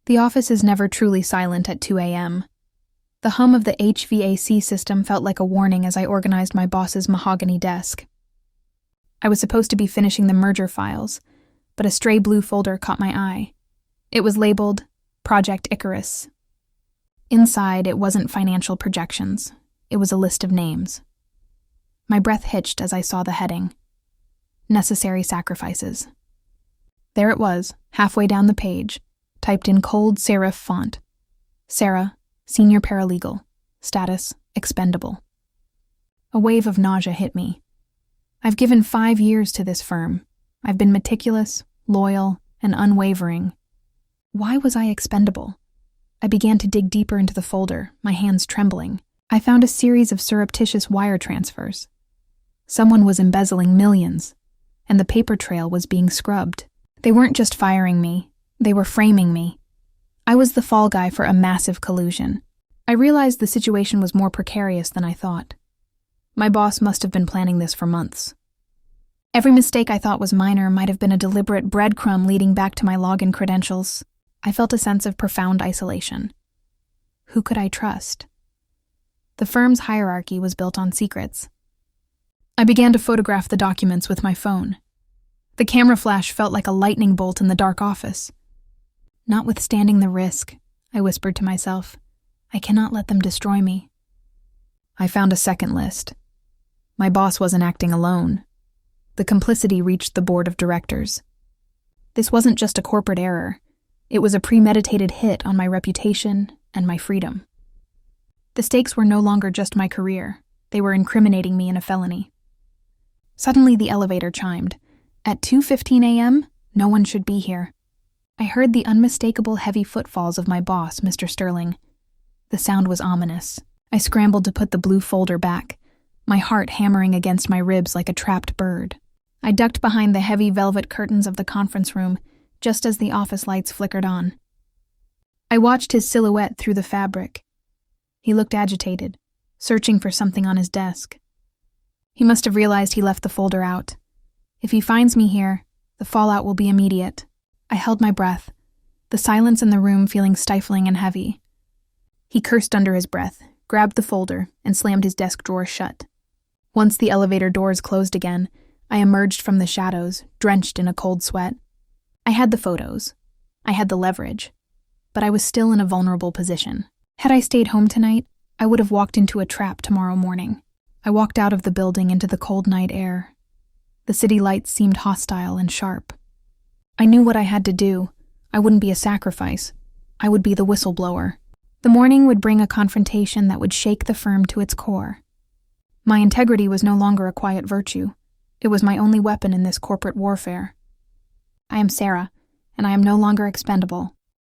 The office is never truly silent at 2 a.m. The hum of the HVAC system felt like a warning as I organized my boss's mahogany desk. I was supposed to be finishing the merger files, but a stray blue folder caught my eye. It was labeled Project Icarus. Inside, it wasn't financial projections. It was a list of names. My breath hitched as I saw the heading. Necessary sacrifices. There it was, halfway down the page, typed in cold serif font. Sarah, senior paralegal. Status, expendable. A wave of nausea hit me. I've given 5 years to this firm. I've been meticulous, loyal, and unwavering. Why was I expendable? I began to dig deeper into the folder, my hands trembling. I found a series of surreptitious wire transfers. Someone was embezzling millions, and the paper trail was being scrubbed. They weren't just firing me, they were framing me. I was the fall guy for a massive collusion. I realized the situation was more precarious than I thought. My boss must have been planning this for months. Every mistake I thought was minor might have been a deliberate breadcrumb leading back to my login credentials. I felt a sense of profound isolation. Who could I trust? The firm's hierarchy was built on secrets. I began to photograph the documents with my phone. The camera flash felt like a lightning bolt in the dark office. Notwithstanding the risk, I whispered to myself, I cannot let them destroy me. I found a second list. My boss wasn't acting alone. The complicity reached the board of directors. This wasn't just a corporate error. It was a premeditated hit on my reputation and my freedom. The stakes were no longer just my career. They were incriminating me in a felony. Suddenly the elevator chimed. At 2:15 a.m., no one should be here. I heard the unmistakable heavy footfalls of my boss, Mr. Sterling. The sound was ominous. I scrambled to put the blue folder back, my heart hammering against my ribs like a trapped bird. I ducked behind the heavy velvet curtains of the conference room, just as the office lights flickered on. I watched his silhouette through the fabric. He looked agitated, searching for something on his desk. He must have realized he left the folder out. If he finds me here, the fallout will be immediate. I held my breath, the silence in the room feeling stifling and heavy. He cursed under his breath, grabbed the folder, and slammed his desk drawer shut. Once the elevator doors closed again, I emerged from the shadows, drenched in a cold sweat. I had the photos. I had the leverage. But I was still in a vulnerable position. Had I stayed home tonight, I would have walked into a trap tomorrow morning. I walked out of the building into the cold night air. The city lights seemed hostile and sharp. I knew what I had to do. I wouldn't be a sacrifice. I would be the whistleblower. The morning would bring a confrontation that would shake the firm to its core. My integrity was no longer a quiet virtue. It was my only weapon in this corporate warfare. I am Sarah, and I am no longer expendable.